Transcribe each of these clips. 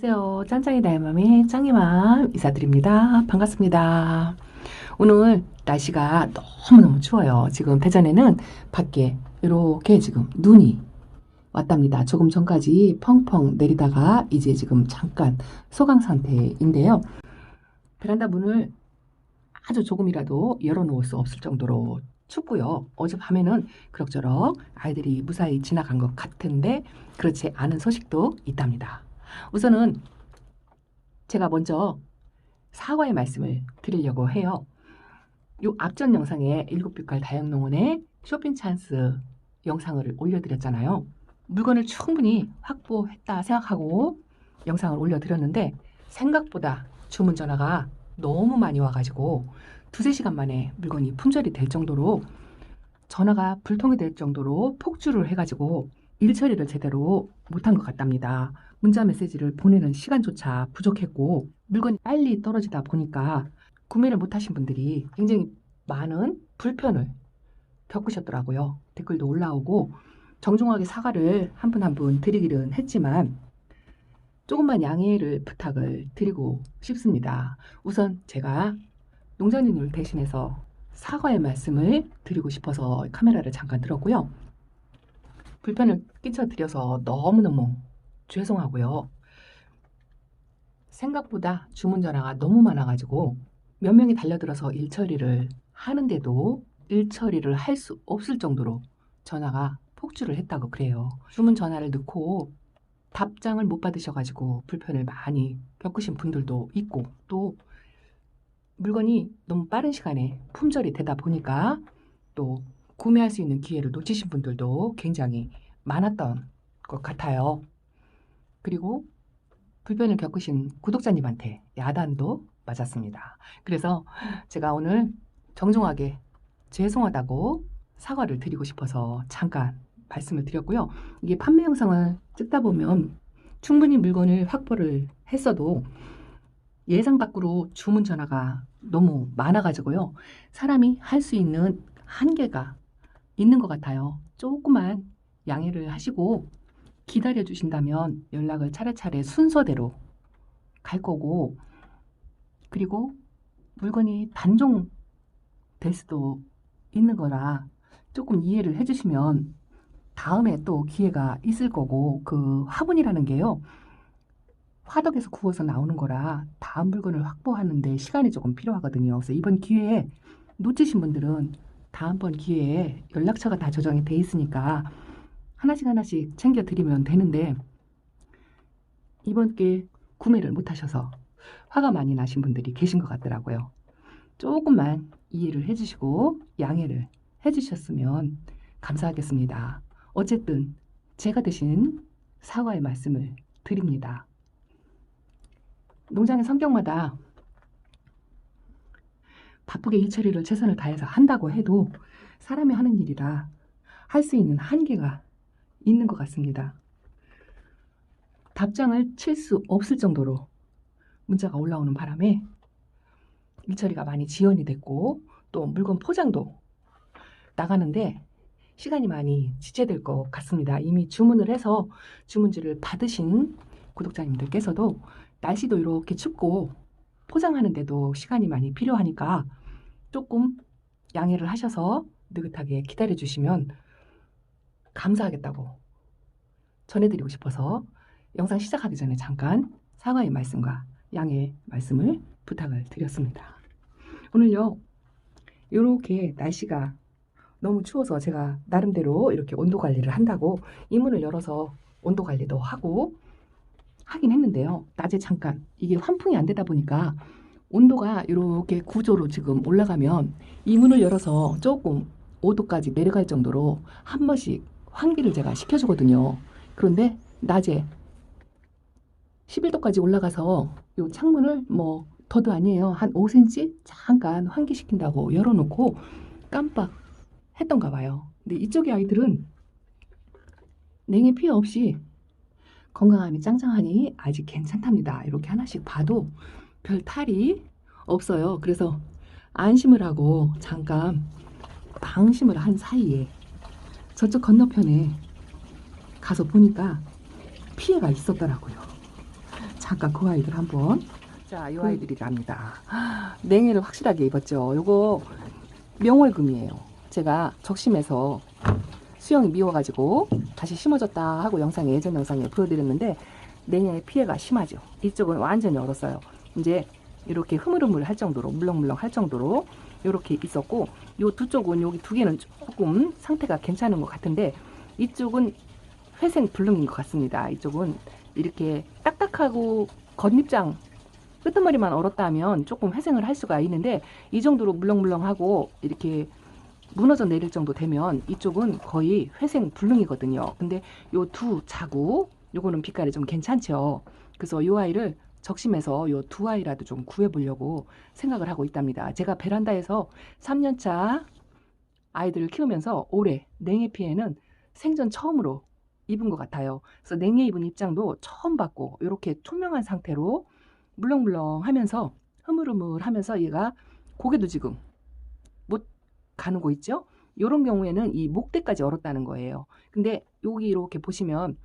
안녕하세요. 짠짱이 다이맘의 짱이맘 인사드립니다. 반갑습니다. 오늘 날씨가 너무너무 추워요. 지금 대전에는 밖에 이렇게 지금 눈이 왔답니다. 조금 전까지 펑펑 내리다가 이제 지금 잠깐 소강 상태인데요. 베란다 문을 아주 조금이라도 열어놓을 수 없을 정도로 춥고요. 어젯밤에는 그럭저럭 아이들이 무사히 지나간 것 같은데 그렇지 않은 소식도 있답니다. 우선은 제가 먼저 사과의 말씀을 드리려고 해요. 요 앞전 영상에 일곱빛깔 다육농원의 쇼핑 찬스 영상을 올려드렸잖아요. 물건을 충분히 확보했다 생각하고 영상을 올려드렸는데 생각보다 주문 전화가 너무 많이 와가지고 두세 시간 만에 물건이 품절이 될 정도로 전화가 불통이 될 정도로 폭주를 해가지고 일 처리를 제대로 못한 것 같답니다. 문자 메시지를 보내는 시간조차 부족했고 물건이 빨리 떨어지다 보니까 구매를 못하신 분들이 굉장히 많은 불편을 겪으셨더라고요. 댓글도 올라오고 정중하게 사과를 한 분 한 분 드리기는 했지만 조금만 양해를 부탁을 드리고 싶습니다. 우선 제가 농장님을 대신해서 사과의 말씀을 드리고 싶어서 카메라를 잠깐 들었고요. 불편을 끼쳐드려서 너무너무 죄송하고요. 생각보다 주문 전화가 너무 많아가지고 몇 명이 달려들어서 일 처리를 하는데도 일 처리를 할 수 없을 정도로 전화가 폭주를 했다고 그래요. 주문 전화를 넣고 답장을 못 받으셔가지고 불편을 많이 겪으신 분들도 있고 또 물건이 너무 빠른 시간에 품절이 되다 보니까 또 구매할 수 있는 기회를 놓치신 분들도 굉장히 많았던 것 같아요. 그리고 불편을 겪으신 구독자님한테 야단도 맞았습니다. 그래서 제가 오늘 정중하게 죄송하다고 사과를 드리고 싶어서 잠깐 말씀을 드렸고요. 이게 판매 영상을 찍다 보면 충분히 물건을 확보를 했어도 예상 밖으로 주문 전화가 너무 많아가지고요. 사람이 할 수 있는 한계가 있는 것 같아요. 조금만 양해를 하시고 기다려 주신다면 연락을 차례차례 순서대로 갈 거고 그리고 물건이 단종될 수도 있는 거라 조금 이해를 해주시면 다음에 또 기회가 있을 거고 그 화분이라는 게요. 화덕에서 구워서 나오는 거라 다음 물건을 확보하는데 시간이 조금 필요하거든요. 그래서 이번 기회에 놓치신 분들은 다음번 기회에 연락처가 다 저장이 돼 있으니까 하나씩 챙겨드리면 되는데 이번 게 구매를 못하셔서 화가 많이 나신 분들이 계신 것 같더라고요. 조금만 이해를 해주시고 양해를 해주셨으면 감사하겠습니다. 어쨌든 제가 대신 사과의 말씀을 드립니다. 농장의 성격마다 바쁘게 일 처리를 최선을 다해서 한다고 해도 사람이 하는 일이라 할 수 있는 한계가 있는 것 같습니다. 답장을 칠 수 없을 정도로 문자가 올라오는 바람에 일 처리가 많이 지연이 됐고 또 물건 포장도 나가는데 시간이 많이 지체될 것 같습니다. 이미 주문을 해서 주문지를 받으신 구독자님들께서도 날씨도 이렇게 춥고 포장하는데도 시간이 많이 필요하니까 조금 양해를 하셔서 느긋하게 기다려 주시면 감사하겠다고 전해드리고 싶어서 영상 시작하기 전에 잠깐 사과의 말씀과 양해의 말씀을 부탁을 드렸습니다. 오늘요 이렇게 날씨가 너무 추워서 제가 나름대로 이렇게 온도 관리를 한다고 이문을 열어서 온도 관리도 하고 하긴 했는데요. 낮에 잠깐 이게 환풍이 안 되다 보니까 온도가 이렇게 구조로 지금 올라가면 이 문을 열어서 조금 5도까지 내려갈 정도로 한 번씩 환기를 제가 시켜주거든요. 그런데 낮에 11도까지 올라가서 이 창문을 뭐 더도 아니에요. 한 5cm 잠깐 환기시킨다고 열어놓고 깜빡 했던가 봐요. 근데 이쪽의 아이들은 냉해 피해 없이 건강하니 짱짱하니 아직 괜찮답니다. 이렇게 하나씩 봐도 별 탈이 없어요. 그래서 안심을 하고 잠깐 방심을 한 사이에 저쪽 건너편에 가서 보니까 피해가 있었더라고요. 잠깐 그 아이들 한번. 자, 이 아이들이랍니다. 냉해를 확실하게 입었죠. 요거 명월금이에요. 제가 적심해서 수영이 미워가지고 다시 심어줬다 하고 영상에, 예전 영상에 보여드렸는데 냉해 피해가 심하죠. 이쪽은 완전히 얼었어요. 이제 이렇게 흐물흐물 할 정도로, 물렁물렁 할 정도로 이렇게 있었고, 요 두 쪽은, 여기 두 개는 조금 상태가 괜찮은 것 같은데 이쪽은 회생 불능인 것 같습니다. 이쪽은 이렇게 딱딱하고 겉잎장 끄트머리만 얼었다 하면 조금 회생을 할 수가 있는데, 이 정도로 물렁물렁하고 이렇게 무너져 내릴 정도 되면 이쪽은 거의 회생 불능이거든요. 근데 요 두 자구, 요거는 빛깔이 좀 괜찮죠. 그래서 요 아이를 적심해서 요 두 아이라도 좀 구해보려고 생각을 하고 있답니다. 제가 베란다에서 3년차 아이들을 키우면서 올해 냉해 피해는 생전 처음으로 입은 것 같아요. 그래서 냉해 입은 입장도 처음 봤고, 이렇게 투명한 상태로 물렁물렁 하면서 흐물흐물 하면서 얘가 고개도 지금 못 가누고 있죠. 이런 경우에는 이 목대까지 얼었다는 거예요. 근데 여기 이렇게 보시면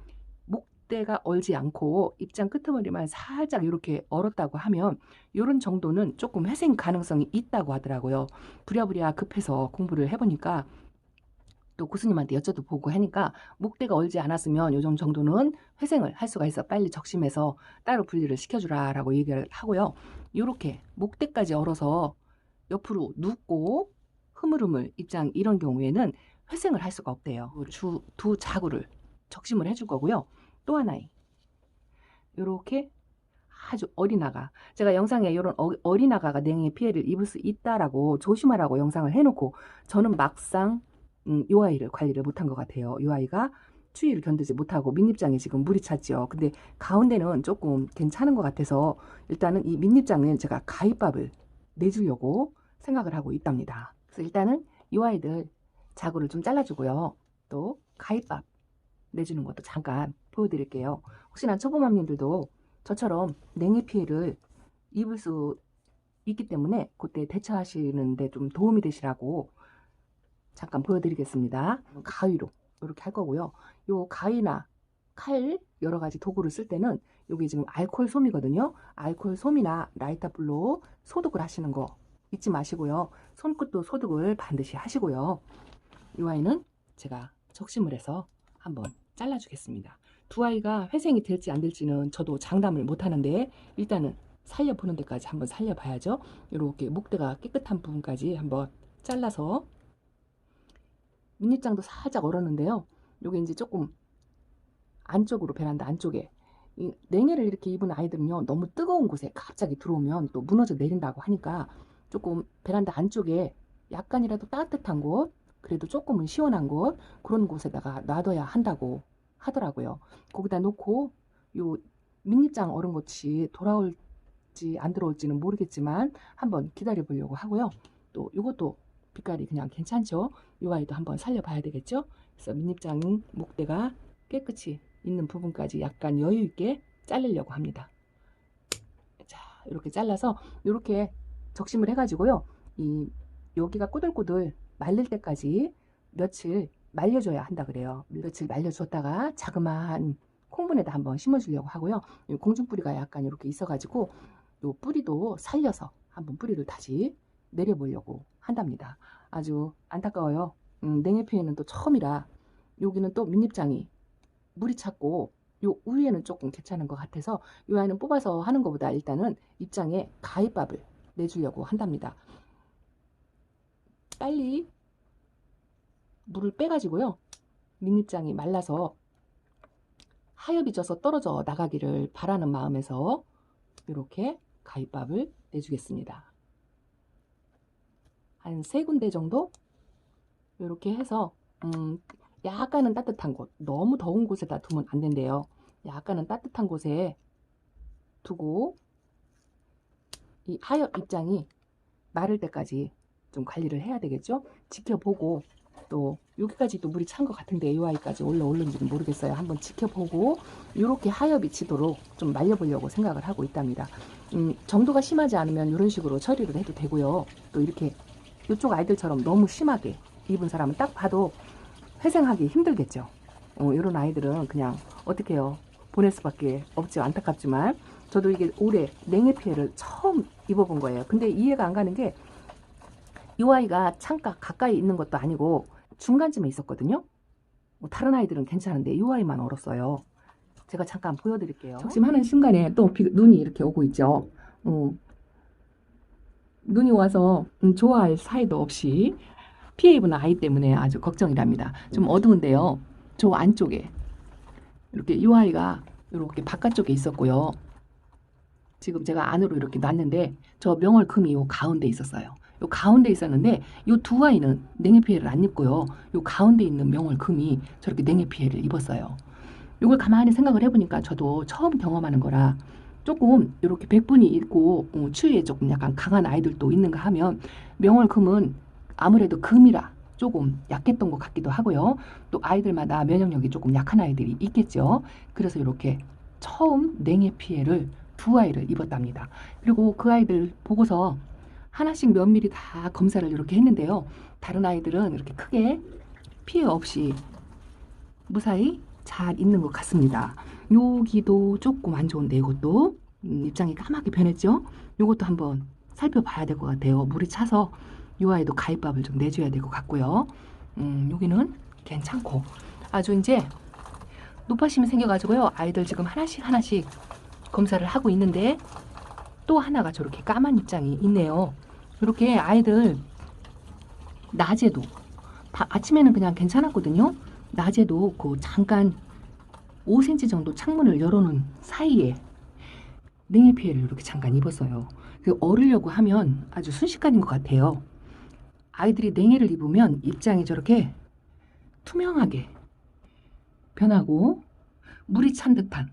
목대가 얼지 않고 입장 끄트머리만 살짝 이렇게 얼었다고 하면 이런 정도는 조금 회생 가능성이 있다고 하더라고요. 부랴부랴 급해서 공부를 해보니까, 또 교수님한테 여쭤보고 하니까 목대가 얼지 않았으면 요 정도는 회생을 할 수가 있어. 빨리 적심해서 따로 분리를 시켜주라 라고 얘기를 하고요. 요렇게 목대까지 얼어서 옆으로 눕고 흐물흐물 입장, 이런 경우에는 회생을 할 수가 없대요. 두 자구를 적심을 해줄 거고요. 또 하나의 요렇게 아주 어린 아가, 제가 영상에 이런 어린 아가가 냉해 피해를 입을 수 있다라고 조심하라고 영상을 해놓고 저는 막상 요 아이를 관리를 못한 것 같아요. 요 아이가 추위를 견디지 못하고 밑잎장에 지금 물이 찼죠. 근데 가운데는 조금 괜찮은 것 같아서 일단은 이 밑잎장은 제가 가위밥을 내주려고 생각을 하고 있답니다. 그래서 일단은 요 아이들 자구를 좀 잘라주고요. 또 가위밥 내주는 것도 잠깐 보여드릴게요. 혹시나 초보맘님들도 저처럼 냉해 피해를 입을 수 있기 때문에 그때 대처하시는데 좀 도움이 되시라고 잠깐 보여드리겠습니다. 가위로 이렇게 할 거고요. 요 가위나 칼 여러 가지 도구를 쓸 때는 여기 지금 알코올 솜이거든요. 알코올 솜이나 라이터 불로 소독을 하시는 거 잊지 마시고요. 손끝도 소독을 반드시 하시고요. 이 아이는 제가 적심을 해서 한번 잘라주겠습니다. 두 아이가 회생이 될지 안 될지는 저도 장담을 못 하는데 일단은 살려보는 데까지 한번 살려봐야죠. 이렇게 목대가 깨끗한 부분까지 한번 잘라서, 밑잎장도 살짝 얼었는데요. 요게 이제 조금 안쪽으로, 베란다 안쪽에, 이 냉해를 이렇게 입은 아이들은요, 너무 뜨거운 곳에 갑자기 들어오면 또 무너져 내린다고 하니까 조금 베란다 안쪽에 약간이라도 따뜻한 곳, 그래도 조금은 시원한 곳, 그런 곳에다가 놔둬야 한다고 하더라고요. 거기다 놓고 요 밑잎장 얼은 것이 돌아올지 안 들어올지는 모르겠지만 한번 기다려 보려고 하고요. 또 이것도 빛깔이 그냥 괜찮죠. 이 아이도 한번 살려봐야 되겠죠. 그래서 밑잎장이 목대가 깨끗이 있는 부분까지 약간 여유 있게 자르려고 합니다. 자, 이렇게 잘라서 이렇게 적심을 해가지고요. 이 여기가 꼬들꼬들 말릴 때까지 며칠 말려줘야 한다 그래요. 며칠 말려줬다가 자그마한 콩분에다 한번 심어주려고 하고요. 공중뿌리가 약간 이렇게 있어가지고 요 뿌리도 살려서 한번 뿌리를 다시 내려보려고 한답니다. 아주 안타까워요. 냉해 피해는 또 처음이라 여기는 또 밑잎장이 물이 찼고 요 위에는 조금 괜찮은 것 같아서 요 아이는 뽑아서 하는 것보다 일단은 입장에 가위밥을 내주려고 한답니다. 빨리 물을 빼가지고요. 밑잎장이 말라서 하엽이 져서 떨어져 나가기를 바라는 마음에서 이렇게 가위밥을 내주겠습니다. 한 3군데 정도 이렇게 해서 약간은 따뜻한 곳, 너무 더운 곳에다 두면 안 된대요. 약간은 따뜻한 곳에 두고 이 하엽 입장이 마를 때까지 좀 관리를 해야 되겠죠. 지켜보고, 또 여기까지 또 물이 찬 것 같은데 이 아이까지 올라오는지는 모르겠어요. 한번 지켜보고 이렇게 하엽이 치도록 좀 말려보려고 생각을 하고 있답니다. 정도가 심하지 않으면 이런 식으로 처리를 해도 되고요. 또 이렇게 이쪽 아이들처럼 너무 심하게 입은 사람은 딱 봐도 회생하기 힘들겠죠. 이런 아이들은 그냥 어떻게 해요, 보낼 수밖에 없죠. 안타깝지만 저도 이게 올해 냉해 피해를 처음 입어본 거예요. 근데 이해가 안 가는 게 이 아이가 창가 가까이 있는 것도 아니고 중간쯤에 있었거든요. 뭐 다른 아이들은 괜찮은데 이 아이만 얼었어요. 제가 잠깐 보여드릴게요. 적심하는 순간에 또 눈이 이렇게 오고 있죠. 눈이 와서 좋아할 사이도 없이 피해 입은 아이 때문에 아주 걱정이랍니다. 좀 어두운데요. 저 안쪽에 이렇게 이 아이가 이렇게 바깥쪽에 있었고요. 지금 제가 안으로 이렇게 놨는데 저 명월금이 요 가운데 있었어요. 요 가운데 있었는데 요 두 아이는 냉해 피해를 안 입고요. 요 가운데 있는 명월금이 저렇게 냉해 피해를 입었어요. 이걸 가만히 생각을 해보니까 저도 처음 경험하는 거라 조금 이렇게 백분이 있고 추위에 조금 약간 강한 아이들도 있는가 하면 명월금은 아무래도 금이라 조금 약했던 것 같기도 하고요. 또 아이들마다 면역력이 조금 약한 아이들이 있겠죠. 그래서 이렇게 처음 냉해 피해를 두 아이를 입었답니다. 그리고 그 아이들 보고서 하나씩 면밀히 다 검사를 이렇게 했는데요. 다른 아이들은 이렇게 크게 피해 없이 무사히 잘 있는 것 같습니다. 여기도 조금 안 좋은데 이것도 입장이 까맣게 변했죠. 이것도 한번 살펴봐야 될 것 같아요. 물이 차서 이 아이도 가입밥을 좀 내줘야 될 것 같고요. 여기는 괜찮고 아주 이제 노파심이 생겨가지고요. 아이들 지금 하나씩 검사를 하고 있는데 또 하나가 저렇게 까만 입장이 있네요. 이렇게 아이들 낮에도 아침에는 그냥 괜찮았거든요. 낮에도 그 잠깐 5cm 정도 창문을 열어놓은 사이에 냉해 피해를 이렇게 잠깐 입었어요. 얼으려고 하면 아주 순식간인 것 같아요. 아이들이 냉해를 입으면 입장이 저렇게 투명하게 변하고 물이 찬 듯한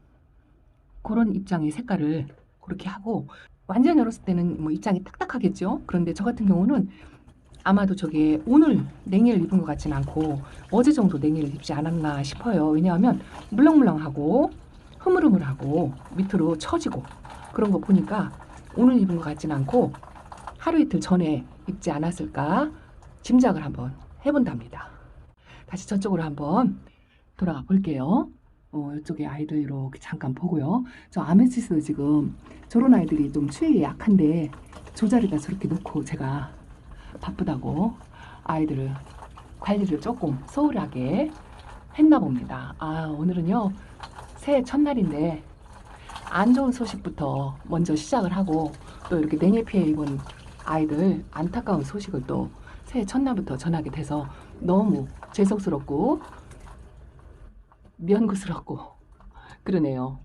그런 입장의 색깔을 그렇게 하고 완전 열었을 때는 뭐 입장이 딱딱하겠죠. 그런데 저 같은 경우는 아마도 저게 오늘 냉해를 입은 것 같진 않고 어제 정도 냉해를 입지 않았나 싶어요. 왜냐하면 물렁물렁하고 흐물흐물하고 밑으로 처지고 그런 거 보니까 오늘 입은 것 같진 않고 하루 이틀 전에 입지 않았을까 짐작을 한번 해본답니다. 다시 저쪽으로 한번 돌아가 볼게요. 이쪽에 아이들 이렇게 잠깐 보고요. 저 아메시스 지금 저런 아이들이 좀 추위에 약한데 저 자리다 저렇게 놓고 제가 바쁘다고 아이들을 관리를 조금 소홀하게 했나 봅니다. 오늘은요 새해 첫날인데 안 좋은 소식부터 먼저 시작을 하고 또 이렇게 냉해 피해 입은 아이들 안타까운 소식을 또 새해 첫날부터 전하게 돼서 너무 죄송스럽고 면구스럽고 그러네요.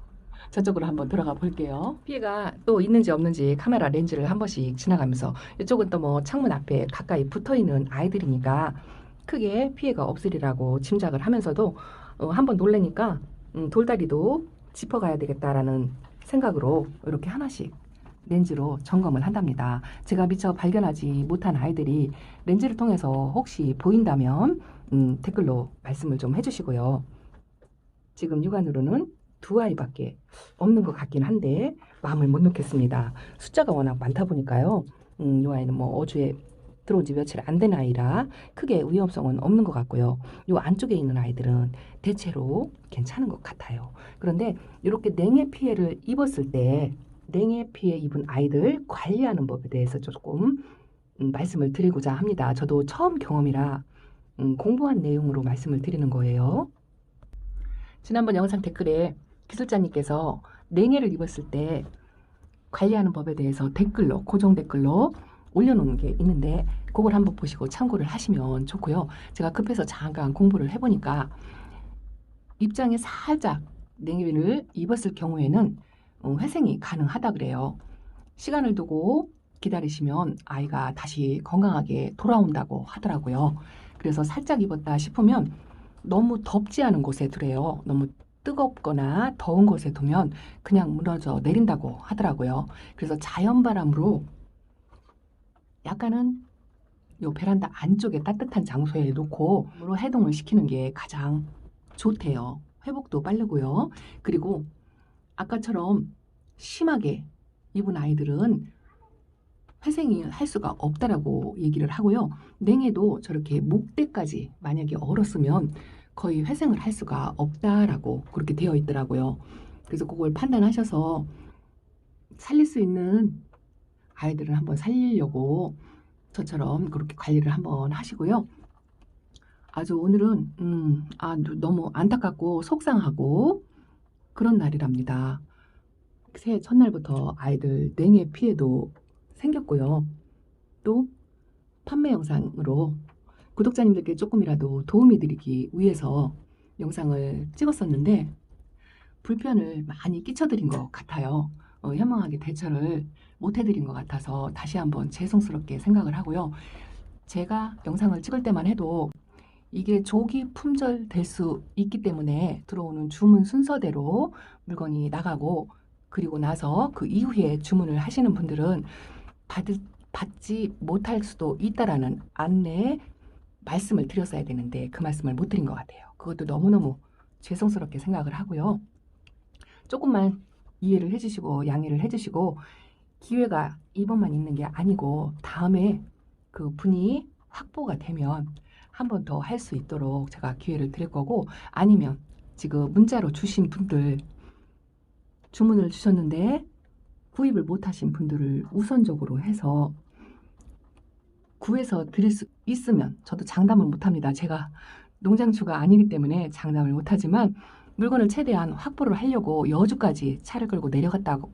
저쪽으로 한번 들어가 볼게요. 피해가 또 있는지 없는지 카메라 렌즈를 한 번씩 지나가면서 이쪽은 또 뭐 창문 앞에 가까이 붙어 있는 아이들이니까 크게 피해가 없으리라고 짐작을 하면서도 한번 놀래니까 돌다리도 짚어가야 되겠다라는 생각으로 이렇게 하나씩 렌즈로 점검을 한답니다. 제가 미처 발견하지 못한 아이들이 렌즈를 통해서 혹시 보인다면 댓글로 말씀을 좀 해주시고요. 지금 육안으로는 두 아이밖에 없는 것 같긴 한데 마음을 못 놓겠습니다. 숫자가 워낙 많다 보니까요. 이 아이는 뭐 어주에 들어온 지 며칠 안 된 아이라 크게 위험성은 없는 것 같고요. 이 안쪽에 있는 아이들은 대체로 괜찮은 것 같아요. 그런데 이렇게 냉해 피해를 입었을 때 냉해 피해 입은 아이들 관리하는 법에 대해서 조금 말씀을 드리고자 합니다. 저도 처음 경험이라 공부한 내용으로 말씀을 드리는 거예요. 지난번 영상 댓글에 기술자님께서 냉해를 입었을 때 관리하는 법에 대해서 댓글로 고정 댓글로 올려놓은 게 있는데 그걸 한번 보시고 참고를 하시면 좋고요. 제가 급해서 잠깐 공부를 해보니까 입장에 살짝 냉해를 입었을 경우에는 회생이 가능하다 그래요. 시간을 두고 기다리시면 아이가 다시 건강하게 돌아온다고 하더라고요. 그래서 살짝 입었다 싶으면 너무 덥지 않은 곳에 두래요. 너무 뜨겁거나 더운 곳에 두면 그냥 무너져 내린다고 하더라고요. 그래서 자연바람으로 약간은 요 베란다 안쪽에 따뜻한 장소에 놓고 해동을 시키는 게 가장 좋대요. 회복도 빠르고요. 그리고 아까처럼 심하게 입은 아이들은 회생이 할 수가 없다라고 얘기를 하고요. 냉해도 저렇게 목대까지 만약에 얼었으면 거의 회생을 할 수가 없다라고 그렇게 되어 있더라고요. 그래서 그걸 판단하셔서 살릴 수 있는 아이들은 한번 살리려고 저처럼 그렇게 관리를 한번 하시고요. 아주 오늘은 너무 안타깝고 속상하고 그런 날이랍니다. 새해 첫날부터 아이들 냉해 피해도 생겼고요. 또 판매 영상으로 구독자님들께 조금이라도 도움이 드리기 위해서 영상을 찍었었는데 불편을 많이 끼쳐드린 것 같아요. 현명하게 대처를 못 해드린 것 같아서 다시 한번 죄송스럽게 생각을 하고요. 제가 영상을 찍을 때만 해도 이게 조기 품절 될 수 있기 때문에 들어오는 주문 순서대로 물건이 나가고, 그리고 나서 그 이후에 주문을 하시는 분들은 받지 못할 수도 있다라는 안내 말씀을 드렸어야 되는데 그 말씀을 못 드린 것 같아요. 그것도 너무너무 죄송스럽게 생각을 하고요. 조금만 이해를 해주시고 양해를 해주시고, 기회가 이번만 있는 게 아니고 다음에 그 분이 확보가 되면 한 번 더 할 수 있도록 제가 기회를 드릴 거고, 아니면 지금 문자로 주신 분들, 주문을 주셨는데 구입을 못하신 분들을 우선적으로 해서 구해서 드릴 수 있으면, 저도 장담을 못합니다. 제가 농장주가 아니기 때문에 장담을 못하지만 물건을 최대한 확보를 하려고 여주까지 차를 끌고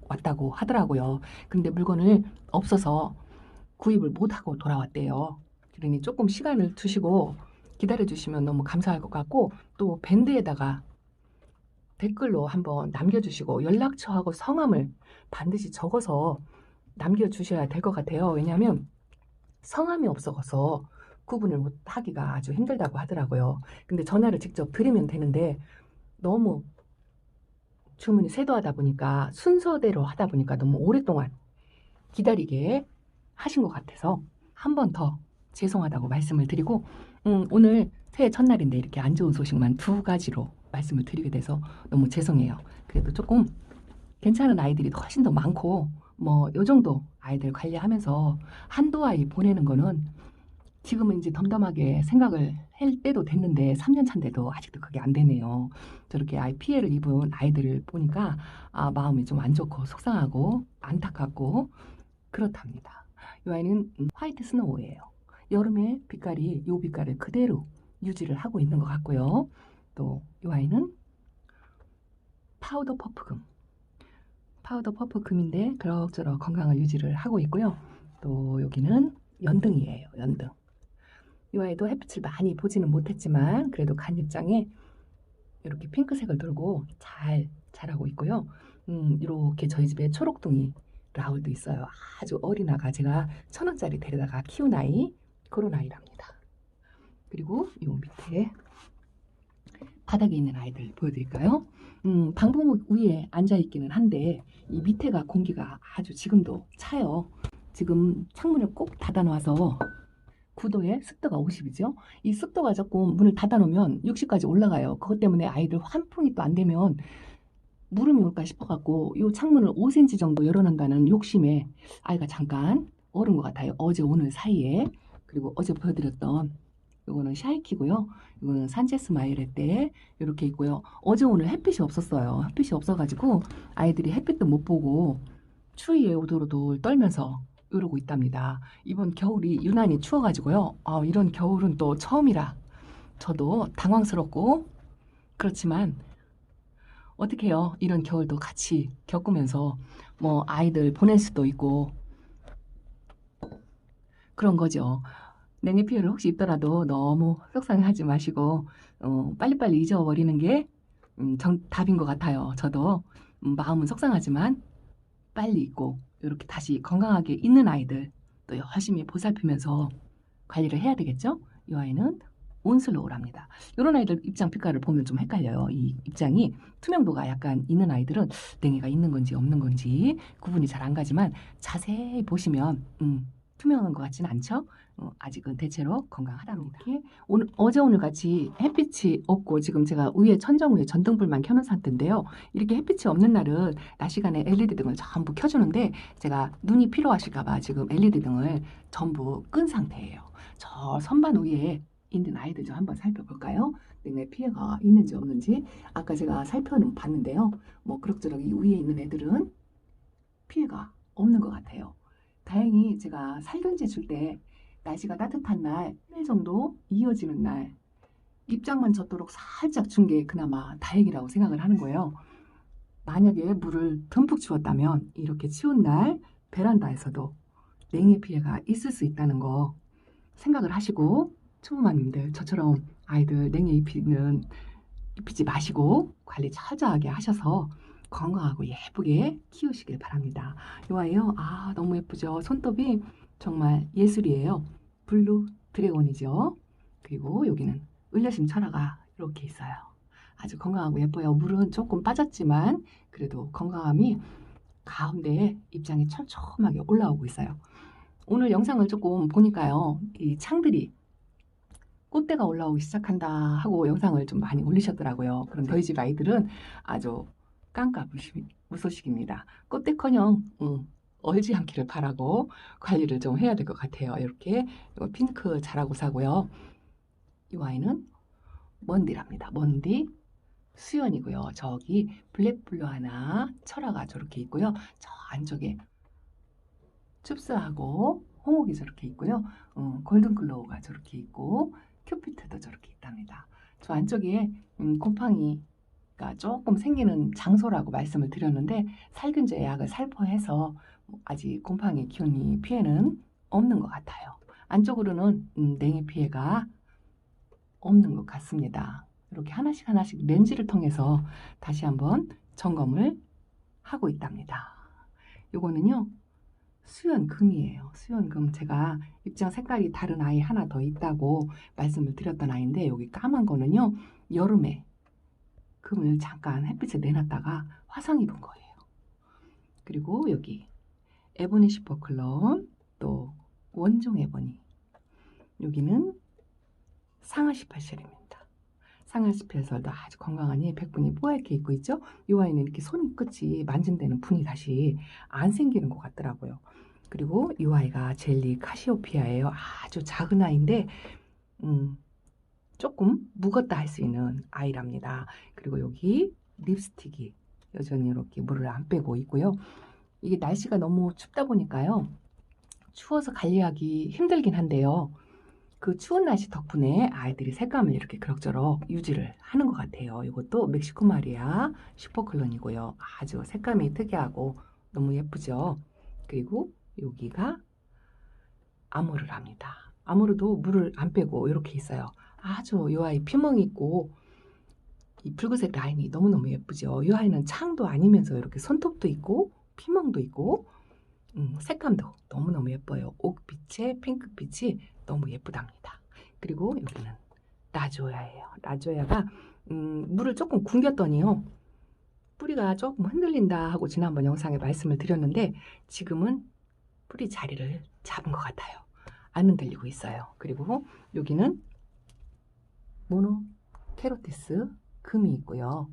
왔다고 하더라고요. 근데 물건을 없어서 구입을 못하고 돌아왔대요. 그러니 조금 시간을 두시고 기다려주시면 너무 감사할 것 같고, 또 밴드에다가 댓글로 한번 남겨주시고 연락처하고 성함을 반드시 적어서 남겨주셔야 될 것 같아요. 왜냐하면 성함이 없어서 구분을 못하기가 아주 힘들다고 하더라고요. 근데 전화를 직접 드리면 되는데 너무 주문이 쇄도하다 보니까, 순서대로 하다 보니까 너무 오랫동안 기다리게 하신 것 같아서 한 번 더 죄송하다고 말씀을 드리고, 오늘 새해 첫날인데 이렇게 안 좋은 소식만 두 가지로 말씀을 드리게 돼서 너무 죄송해요. 그래도 조금 괜찮은 아이들이 훨씬 더 많고, 뭐 요 정도 아이들 관리하면서 한두 아이 보내는 거는 지금은 이제 덤덤하게 생각을 할 때도 됐는데 3년 차인데도 아직도 그게 안 되네요. 저렇게 아이 피해를 입은 아이들을 보니까 마음이 좀 안 좋고 속상하고 안타깝고 그렇답니다. 이 아이는 화이트 스노우예요. 여름에 빛깔이 요 빛깔을 그대로 유지를 하고 있는 것 같고요. 또 이 아이는 파우더 퍼프금인데 그럭저럭 건강을 유지를 하고 있고요. 또 여기는 연등이에요. 연등. 이 아이도 햇빛을 많이 보지는 못했지만 그래도 간입장에 이렇게 핑크색을 돌고 잘 자라고 있고요. 이렇게 저희 집에 초록둥이 라울도 있어요. 아주 어린 아가, 제가 1,000원짜리 데려다가 키운 아이, 그런 아이랍니다. 그리고 이 밑에 바닥에 있는 아이들 보여드릴까요? 방범 위에 앉아있기는 한데 이 밑에가 공기가 아주 지금도 차요. 지금 창문을 꼭 닫아놔서 9도에 습도가 50이죠. 이 습도가 조금 문을 닫아놓으면 60까지 올라가요. 그것 때문에 아이들 환풍이 또 안 되면 무름이 올까 싶어갖고 이 창문을 5cm 정도 열어놓는다는 욕심에 아이가 잠깐 얼은 것 같아요. 어제 오늘 사이에. 그리고 어제 보여드렸던 이거는 샤이키고요. 이거는 산체스 마이레 때 이렇게 있고요. 어제 오늘 햇빛이 없었어요. 햇빛이 없어가지고 아이들이 햇빛도 못 보고 추위에 오돌오돌 떨면서 이러고 있답니다. 이번 겨울이 유난히 추워가지고요. 이런 겨울은 또 처음이라 저도 당황스럽고, 그렇지만 어떡해요. 이런 겨울도 같이 겪으면서 뭐 아이들 보낼 수도 있고 그런 거죠. 냉해 피해를 혹시 입더라도 너무 속상해하지 마시고 빨리빨리 잊어버리는 게 답인 것 같아요. 저도 마음은 속상하지만 빨리 잊고 이렇게 다시 건강하게 있는 아이들 또 열심히 보살피면서 관리를 해야 되겠죠? 이 아이는 온슬로우랍니다. 이런 아이들 입장 빛깔을 보면 좀 헷갈려요. 이 입장이 투명도가 약간 있는 아이들은 냉해가 있는 건지 없는 건지 구분이 잘 안 가지만 자세히 보시면 투명한 것 같지는 않죠? 아직은 대체로 건강하답니다. 어제 오늘 같이 햇빛이 없고 지금 제가 위에 천정 위에 전등불만 켜놓은 상태인데요. 이렇게 햇빛이 없는 날은 낮 시간에 LED 등을 전부 켜주는데 제가 눈이 필요하실까봐 지금 LED 등을 전부 끈 상태예요. 저 선반 위에 있는 아이들 좀 한번 살펴볼까요? 냉해 피해가 있는지 없는지. 아까 제가 살펴봤는데요. 뭐 그럭저럭 이 위에 있는 애들은 피해가 없는 것 같아요. 다행히 제가 살균제 줄 때 날씨가 따뜻한 날 1일 정도 이어지는 날 입장만 젖도록 살짝 준 게 그나마 다행이라고 생각을 하는 거예요. 만약에 물을 듬뿍 주었다면 이렇게 추운 날 베란다에서도 냉해 피해가 있을 수 있다는 거 생각을 하시고 초보맘님들 저처럼 아이들 냉해 입히지 마시고 관리 철저하게 하셔서 건강하고 예쁘게 키우시길 바랍니다. 이 아이요. 너무 예쁘죠. 손톱이 정말 예술이에요. 블루 드래곤이죠. 그리고 여기는 을려심 철화가 이렇게 있어요. 아주 건강하고 예뻐요. 물은 조금 빠졌지만 그래도 건강함이 가운데에 입장이 촘촘하게 올라오고 있어요. 오늘 영상을 조금 보니까요. 이 창들이 꽃대가 올라오기 시작한다 하고 영상을 좀 많이 올리셨더라고요. 그런데 저희 집 아이들은 아주 깜깜무소식입니다. 꽃대커녕 얼지 않기를 바라고 관리를 좀 해야 될 것 같아요. 이렇게 이거 핑크 자라고사고요. 이 아이는 먼디랍니다. 먼디 수연이고요. 저기 블랙블루 하나 철화가 저렇게 있고요. 저 안쪽에 춥스하고 홍옥이 저렇게 있고요. 골든글로우가 저렇게 있고 큐피트도 저렇게 있답니다. 저 안쪽에 곰팡이가 조금 생기는 장소라고 말씀을 드렸는데 살균제 약을 살포해서 아직 곰팡이 기운이 피해는 없는 것 같아요. 안쪽으로는 냉해 피해가 없는 것 같습니다. 이렇게 하나씩 렌즈를 통해서 다시 한번 점검을 하고 있답니다. 요거는요 수연금이에요. 수연금 제가 입장 색깔이 다른 아이 하나 더 있다고 말씀을 드렸던 아이인데 여기 까만 거는요 여름에 금을 잠깐 햇빛에 내놨다가 화상 입은 거예요. 그리고 여기 에보니 슈퍼클론 또 원종 에보니 여기는 상하 18셀입니다. 상하 18셀도 아주 건강하니 백분이 뽀얗게 있고 있죠. 이 아이는 이렇게 손끝이 만진 데는 분이 다시 안 생기는 것 같더라고요. 그리고 이 아이가 젤리 카시오피아예요. 아주 작은 아이인데 조금 묵었다 할 수 있는 아이랍니다. 그리고 여기 립스틱이 여전히 이렇게 물을 안 빼고 있고요. 이게 날씨가 너무 춥다 보니까요. 추워서 관리하기 힘들긴 한데요. 그 추운 날씨 덕분에 아이들이 색감을 이렇게 그럭저럭 유지를 하는 것 같아요. 이것도 멕시코 마리아 슈퍼클론이고요. 아주 색감이 특이하고 너무 예쁘죠. 그리고 여기가 아모르랍니다. 아모르도 물을 안 빼고 이렇게 있어요. 아주 이 아이 피멍이 있고 이 붉은색 라인이 너무너무 예쁘죠. 이 아이는 창도 아니면서 이렇게 손톱도 있고 피멍도 있고 색감도 너무너무 예뻐요. 옥빛에 핑크빛이 너무 예쁘답니다. 그리고 여기는 라조야예요. 라조야가 물을 조금 굶겼더니요. 뿌리가 조금 흔들린다 하고 지난번 영상에 말씀을 드렸는데 지금은 뿌리 자리를 잡은 것 같아요. 안 흔들리고 있어요. 그리고 여기는 모노케로티스 금이 있고요.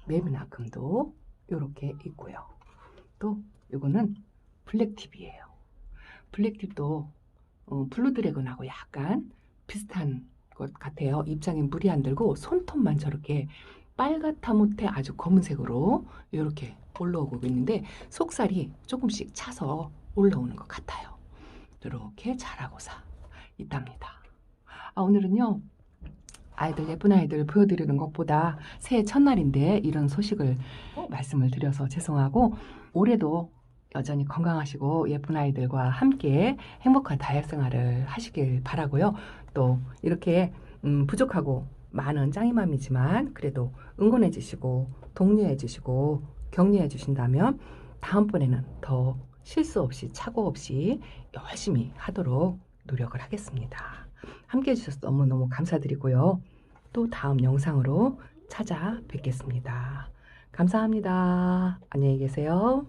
메비나 금도 이렇게 있고요. 또 이거는 블랙팁이에요. 블랙팁도 블루 드래곤하고 약간 비슷한 것 같아요. 입장에 물이 안 들고 손톱만 저렇게 빨갛다 못해 아주 검은색으로 이렇게 올라오고 있는데 속살이 조금씩 차서 올라오는 것 같아요. 이렇게 자라고사 있답니다. 오늘은요 아이들 예쁜 아이들 보여드리는 것보다 새해 첫날인데 이런 소식을 말씀을 드려서 죄송하고 올해도 여전히 건강하시고 예쁜 아이들과 함께 행복한 다육생활을 하시길 바라고요. 또 이렇게 부족하고 많은 짱이맘이지만 그래도 응원해 주시고 독려해 주시고 격려해 주신다면 다음번에는 더 실수 없이 착오 없이 열심히 하도록 노력을 하겠습니다. 함께 해주셔서 너무너무 감사드리고요. 또 다음 영상으로 찾아뵙겠습니다. 감사합니다. 안녕히 계세요.